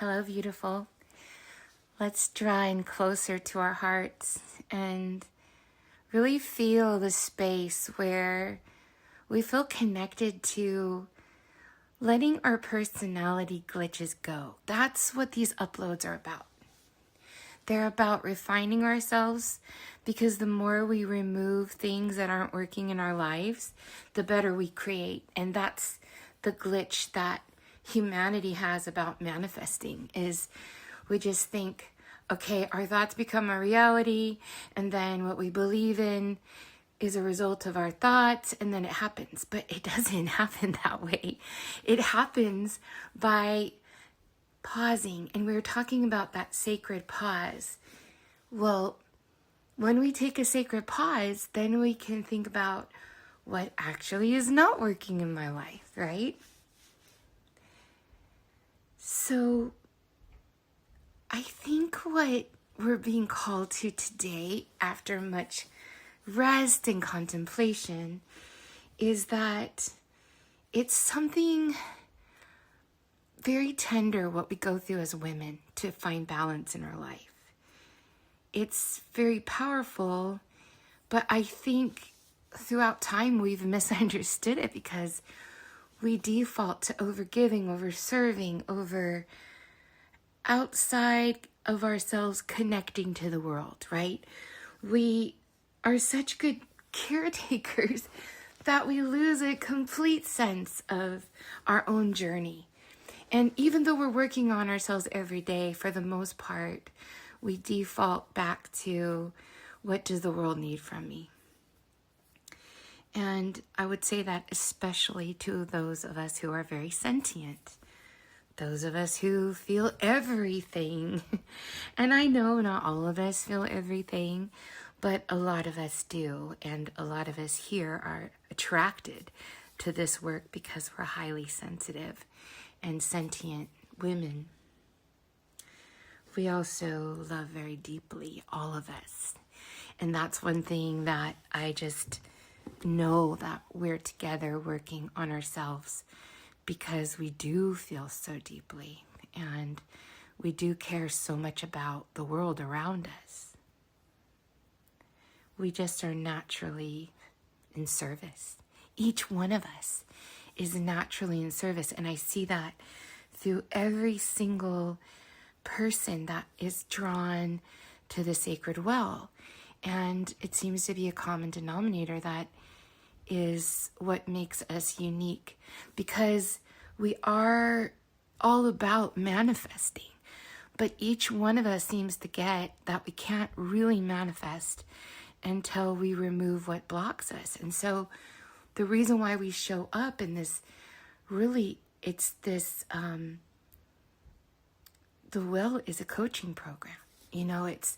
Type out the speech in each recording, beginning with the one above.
Hello, beautiful. Let's draw in closer to our hearts and really feel the space where we feel connected to letting our personality glitches go. That's what these uploads are about. They're about refining ourselves, because the more we remove things that aren't working in our lives, the better we create. And that's the glitch that humanity has about manifesting, is we just think, okay, our thoughts become a reality, and then what we believe in is a result of our thoughts, and then it happens. But it doesn't happen that way. It happens by pausing. And we were talking about that sacred pause. Well, when we take a sacred pause, then we can think about what actually is not working in my life, right? So I think what we're being called to today, after much rest and contemplation, is that it's something very tender what we go through as women to find balance in our life. It's very powerful, but I think throughout time we've misunderstood it, because we default to overgiving, over serving, over outside of ourselves connecting to the world, right? We are such good caretakers that we lose a complete sense of our own journey. And even though we're working on ourselves every day, for the most part, we default back to, what does the world need from me? And I would say that especially to those of us who are very sentient, those of us who feel everything. And I know not all of us feel everything, but a lot of us do. And a lot of us here are attracted to this work because we're highly sensitive and sentient women. We also love very deeply, all of us. And that's one thing that I just know, that we're together working on ourselves, because we do feel so deeply and we do care so much about the world around us. We just are naturally in service. Each one of us is naturally in service. And I see that through every single person that is drawn to the sacred well. And it seems to be a common denominator that is what makes us unique, because we are all about manifesting. But each one of us seems to get that we can't really manifest until we remove what blocks us. And so the reason why we show up in this, really, it's this, the well is a coaching program. You know, it's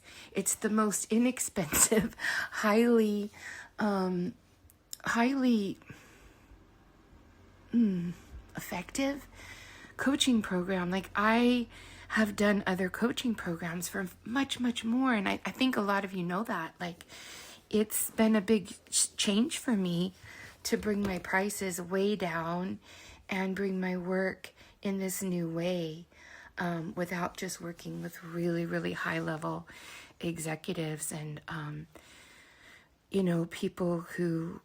the most inexpensive, highly effective coaching program. Like, I have done other coaching programs for much, much more. And I think a lot of you know that. Like, it's been a big change for me to bring my prices way down and bring my work in this new way, without just working with really, really high level executives and, people who,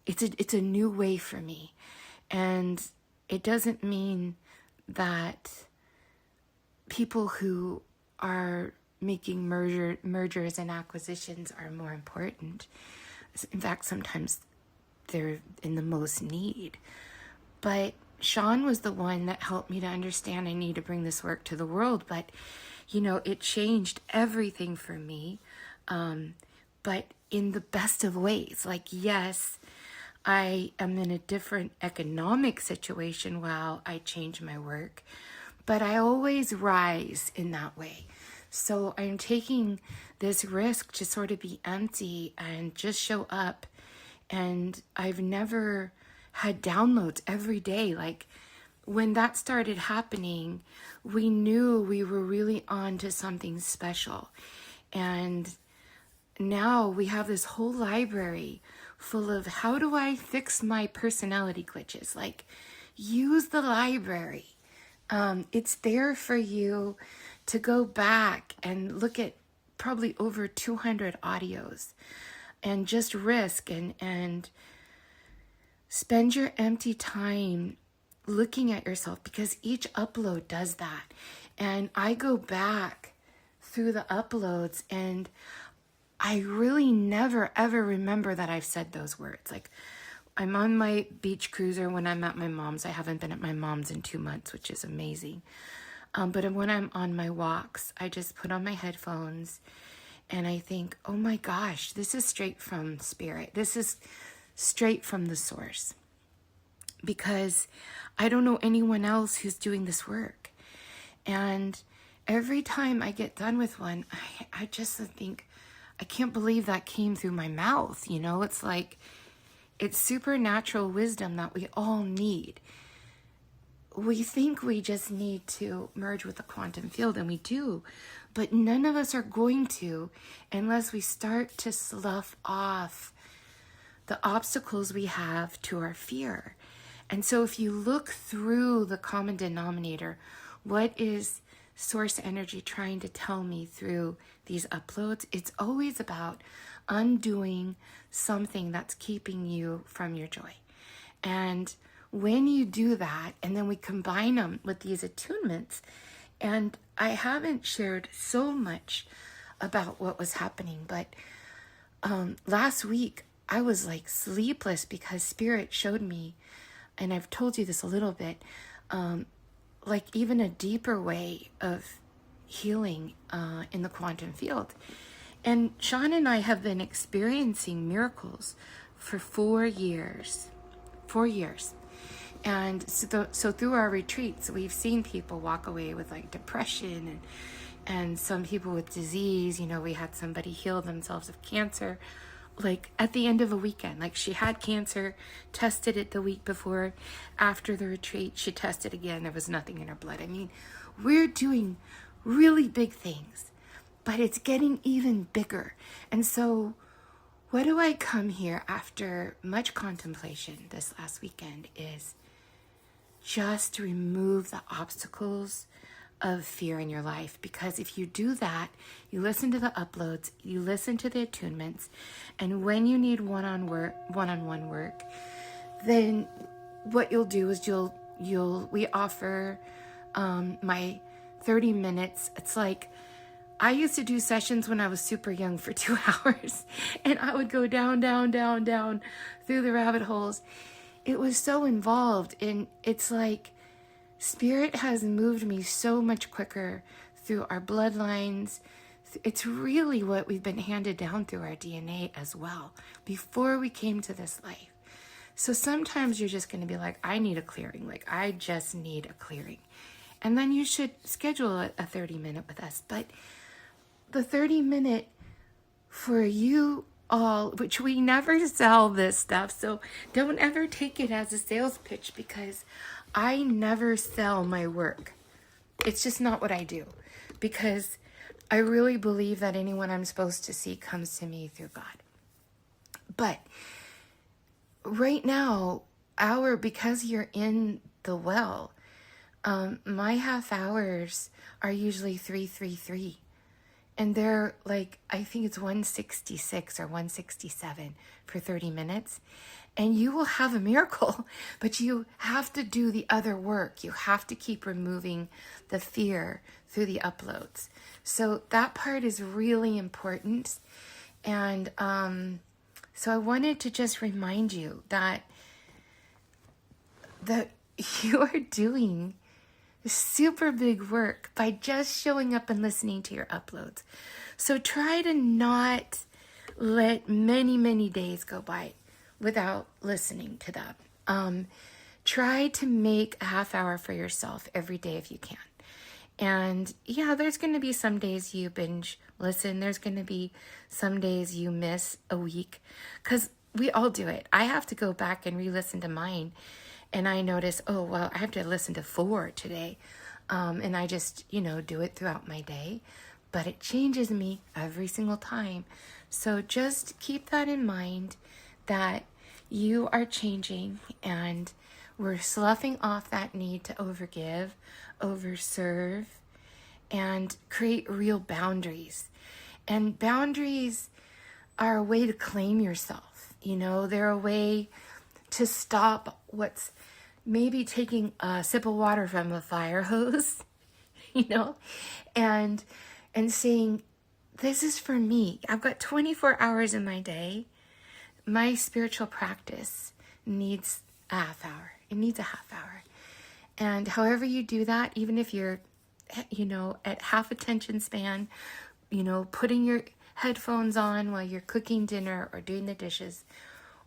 it's a new way for me. And it doesn't mean that people who are making mergers and acquisitions are more important. In fact, sometimes they're in the most need. But Sean was the one that helped me to understand I need to bring this work to the world. But, it changed everything for me. But in the best of ways. Like, yes, I am in a different economic situation while I change my work, but I always rise in that way. So I'm taking this risk to sort of be empty and just show up. And I've never had downloads every day. Like, when that started happening, we knew we were really on to something special. And now we have this whole library full of, how do I fix my personality glitches? Like, use the library. It's there for you to go back and look at probably over 200 audios and just risk and spend your empty time looking at yourself, because each upload does that. And I go back through the uploads and I really never ever remember that I've said those words. Like, I'm on my beach cruiser when I'm at my mom's. I haven't been at my mom's in 2 months, which is amazing. But when I'm on my walks, I just put on my headphones and I think, oh my gosh, this is straight from spirit. This is straight from the source. Because I don't know anyone else who's doing this work. And every time I get done with one, I just think, I can't believe that came through my mouth. You know, it's like, it's supernatural wisdom that we all need. We think we just need to merge with the quantum field, and we do. But none of us are going to unless we start to slough off the obstacles we have to our fear. And so if you look through the common denominator, what is source energy trying to tell me through these uploads? It's always about undoing something that's keeping you from your joy. And when you do that, and then we combine them with these attunements, and I haven't shared so much about what was happening, but last week I was like sleepless because Spirit showed me, and I've told you this a little bit, like even a deeper way of healing in the quantum field. And Sean and I have been experiencing miracles for 4 years. 4 years. And so through our retreats, we've seen people walk away with like depression and some people with disease. You know, we had somebody heal themselves of cancer, like at the end of a weekend. Like, she had cancer, tested it the week before. After the retreat, she tested again. There was nothing in her blood. I mean, we're doing really big things, but it's getting even bigger. And so what do I come here after much contemplation this last weekend is just remove the obstacles of fear in your life. Because if you do that, you listen to the uploads, you listen to the attunements, and when you need one-on-one work, then what you'll do is we offer my 30 minutes. It's like, I used to do sessions when I was super young for 2 hours, and I would go down through the rabbit holes. It was so involved, and it's like Spirit has moved me so much quicker through our bloodlines. It's really what we've been handed down through our DNA as well, before we came to this life. So sometimes you're just going to be like, I need a clearing. Like, I just need a clearing. And then you should schedule a 30-minute with us. But the 30-minute for you all, which we never sell this stuff, so don't ever take it as a sales pitch, because I never sell my work. It's just not what I do, because I really believe that anyone I'm supposed to see comes to me through God. But right now, because you're in the well, my half hours are usually 333. And they're like, I think it's 166 or 167 for 30 minutes. And you will have a miracle, but you have to do the other work. You have to keep removing the fear through the uploads. So that part is really important. And so I wanted to just remind you that you are doing super big work by just showing up and listening to your uploads. So try to not let many days go by without listening to them. Try to make a half hour for yourself every day if you can. And yeah, there's going to be some days you binge listen. There's going to be some days you miss a week, because we all do it. I have to go back and re-listen to mine. And I notice, oh, well, I have to listen to 4 today. And I just, do it throughout my day. But it changes me every single time. So just keep that in mind, that you are changing, and we're sloughing off that need to overgive, overserve, and create real boundaries. And boundaries are a way to claim yourself. You know, they're a way to stop what's maybe taking a sip of water from a fire hose, you know, and saying, this is for me. I've got 24 hours in my day. My spiritual practice needs a half hour. It needs a half hour. And however you do that, even if you're, you know, at half attention span, you know, putting your headphones on while you're cooking dinner or doing the dishes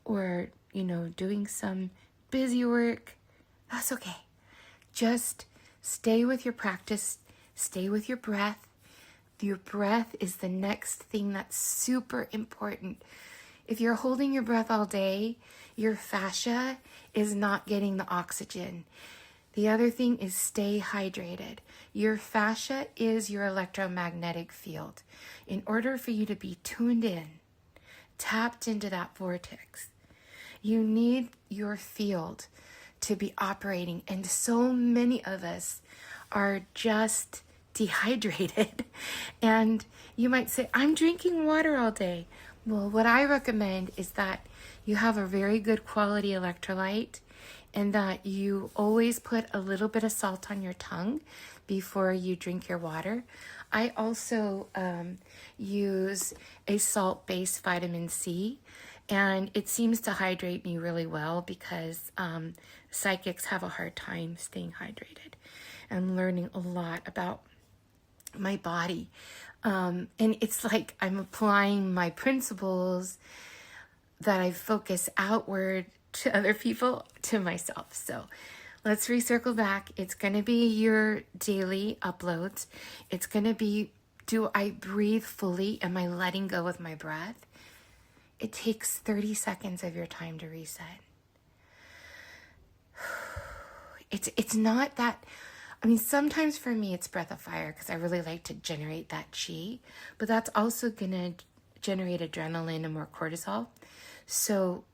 or, you know, doing some busy work, that's okay. Just stay with your practice, stay with your breath. Your breath is the next thing that's super important. If you're holding your breath all day, your fascia is not getting the oxygen. The other thing is stay hydrated. Your fascia is your electromagnetic field. In order for you to be tuned in, tapped into that vortex, you need your field to be operating. And so many of us are just dehydrated. And you might say, I'm drinking water all day. Well, what I recommend is that you have a very good quality electrolyte and that you always put a little bit of salt on your tongue before you drink your water. I also use a salt-based vitamin C, and it seems to hydrate me really well because psychics have a hard time staying hydrated. I'm learning a lot about my body. And it's like I'm applying my principles that I focus outward to other people, to myself. So let's recircle back. It's going to be your daily uploads. It's going to be, do I breathe fully? Am I letting go with my breath? It takes 30 seconds of your time to reset. It's not that, I mean, sometimes for me it's breath of fire because I really like to generate that chi, but that's also going to generate adrenaline and more cortisol. So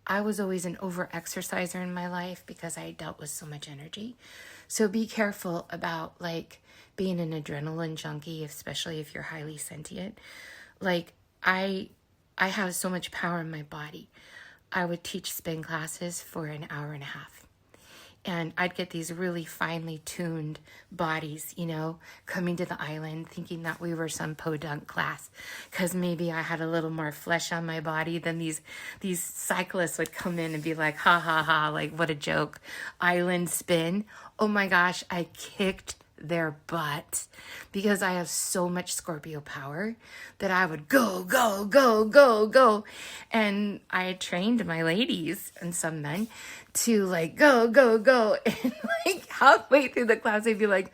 I was always an over-exerciser in my life because I dealt with so much energy. So be careful about like being an adrenaline junkie, especially if you're highly sentient. Like I have so much power in my body. I would teach spin classes for an hour and a half. And I'd get these really finely tuned bodies, you know, coming to the island thinking that we were some podunk class because maybe I had a little more flesh on my body than these cyclists would come in and be like, ha, ha, ha, like what a joke. Island spin. Oh my gosh, I kicked their butt because I have so much Scorpio power that I would go, go, go, go, go. And I trained my ladies and some men to like go, go, go. And like halfway through the class, I'd be like,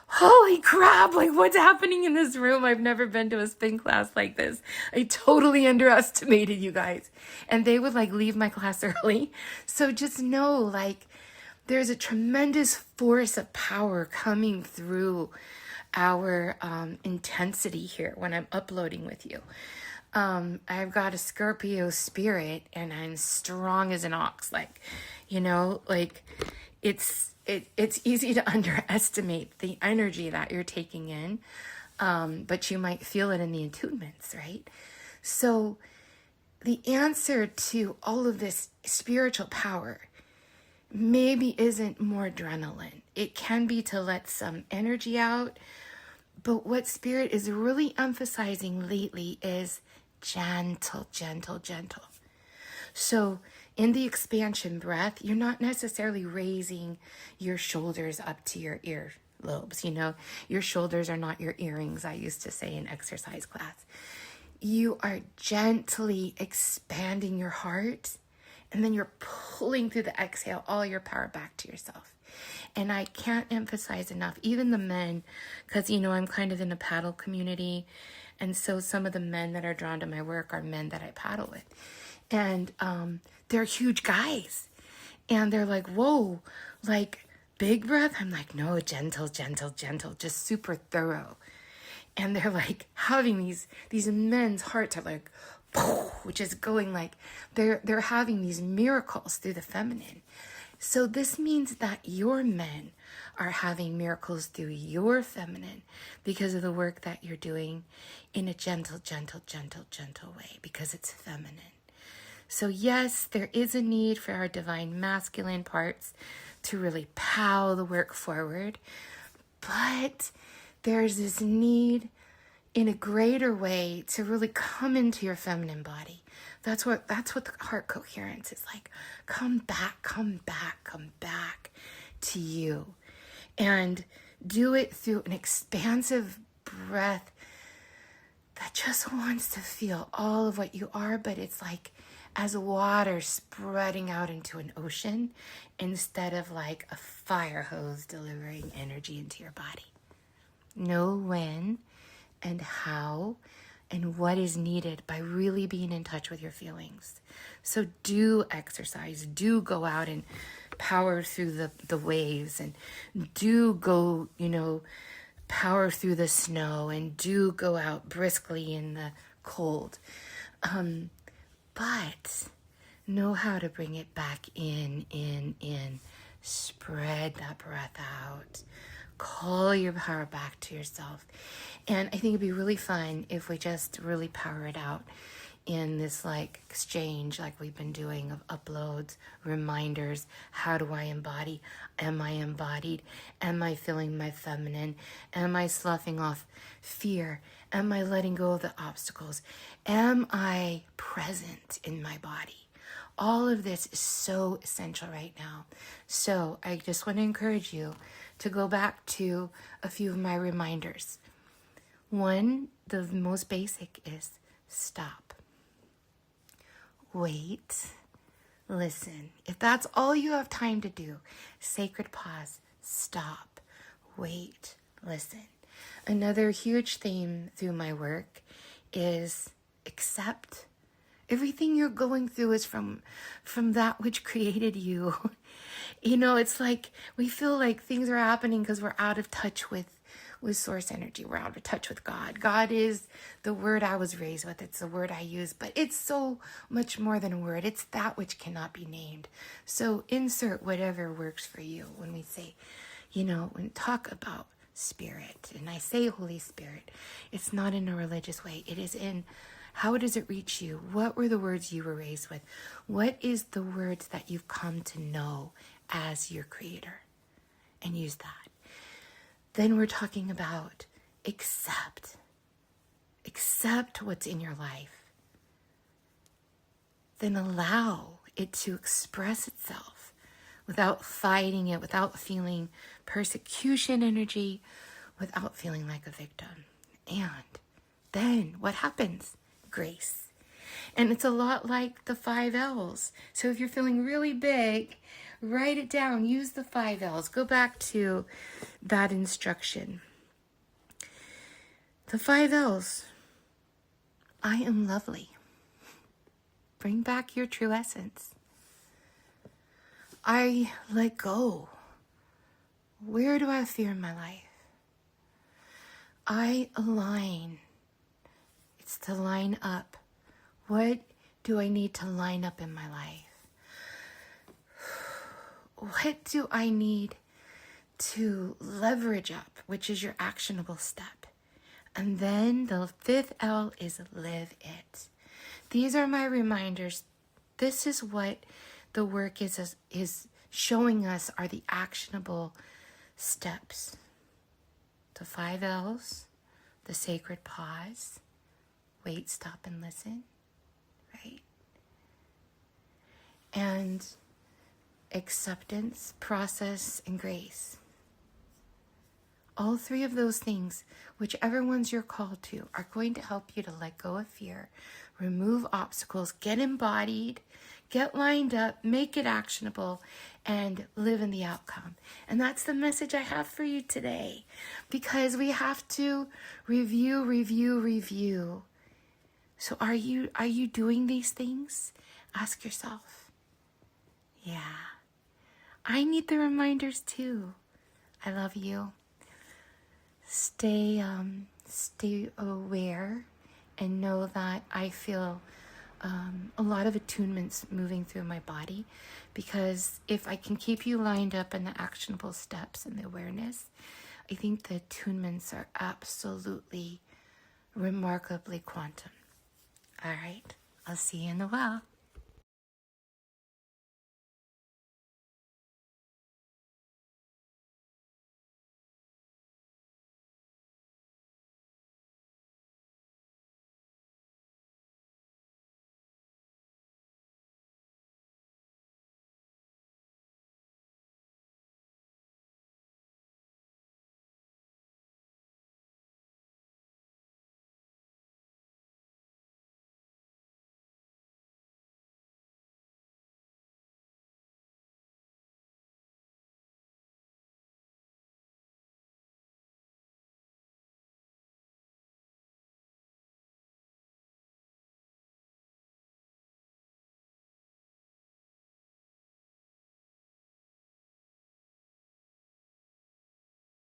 holy crap, like what's happening in this room? I've never been to a spin class like this. I totally underestimated you guys. And they would like leave my class early. So just know like there's a tremendous force of power coming through our intensity here when I'm uploading with you. I've got a Scorpio spirit and I'm strong as an ox. Like, you know, like it's easy to underestimate the energy that you're taking in. But you might feel it in the attunements, right? So the answer to all of this spiritual power maybe isn't more adrenaline. It can be to let some energy out. But what Spirit is really emphasizing lately is gentle, gentle, gentle. So in the expansion breath, you're not necessarily raising your shoulders up to your ear lobes. You know, your shoulders are not your earrings, I used to say in exercise class. You are gently expanding your heart. And then you're pulling through the exhale all your power back to yourself. And I can't emphasize enough, even the men, because, you know, I'm kind of in a paddle community. And so some of the men that are drawn to my work are men that I paddle with. And they're huge guys. And they're like, whoa, like big breath? I'm like, no, gentle, gentle, gentle, just super thorough. And they're like having these men's hearts are like, which is going like they're having these miracles through the feminine. So this means that your men are having miracles through your feminine because of the work that you're doing in a gentle, gentle, gentle, gentle way, because it's feminine. So yes, there is a need for our divine masculine parts to really pow the work forward, but there's this need in a greater way to really come into your feminine body. That's what the heart coherence is like. Come back, come back, come back to you. And do it through an expansive breath that just wants to feel all of what you are, but it's like as water spreading out into an ocean instead of like a fire hose delivering energy into your body. Know when and how and what is needed by really being in touch with your feelings. So do exercise, do go out and power through the waves, and do go, power through the snow, and do go out briskly in the cold. But know how to bring it back in. Spread that breath out. Call your power back to yourself. And I think it'd be really fun if we just really power it out in this like exchange like we've been doing of uploads, reminders. How do I embody? Am I embodied? Am I feeling my feminine? Am I sloughing off fear? Am I letting go of the obstacles? Am I present in my body? All of this is so essential right now. So I just want to encourage you to go back to a few of my reminders. One, the most basic, is stop. Wait. Listen. If that's all you have time to do, sacred pause. Stop. Wait. Listen. Another huge theme through my work is accept. Everything you're going through is from that which created you. It's like we feel like things are happening because we're out of touch with source energy. We're out of touch with God. God is the word I was raised with. It's the word I use, but it's so much more than a word. It's that which cannot be named. So insert whatever works for you when we say, when we talk about spirit, and I say Holy Spirit, it's not in a religious way. It is in how does it reach you? What were the words you were raised with? What is the words that you've come to know as your creator? And use that. Then we're talking about accept. Accept what's in your life. Then allow it to express itself without fighting it, without feeling persecution energy, without feeling like a victim. And then what happens? Grace. And it's a lot like the 5 L's. So if you're feeling really big, write it down. Use the 5 L's. Go back to that instruction. The 5 L's. I am lovely. Bring back your true essence. I let go. Where do I have fear in my life? I align. It's to line up. What do I need to line up in my life? What do I need to leverage up, which is your actionable step? And then the 5th L is live it. These are my reminders. This is what the work is showing us are the actionable steps. The 5 L's, the sacred pause, wait, stop, and listen, right? And acceptance, process, and grace. All 3 of those things, whichever ones you're called to, are going to help you to let go of fear, remove obstacles, get embodied, get lined up, make it actionable, and live in the outcome. And that's the message I have for you today, because we have to review. So are you doing these things? Ask yourself. Yeah. I need the reminders too. I love you. Stay aware and know that I feel a lot of attunements moving through my body, because if I can keep you lined up in the actionable steps and the awareness, I think the attunements are absolutely remarkably quantum. All right, I'll see you in a while.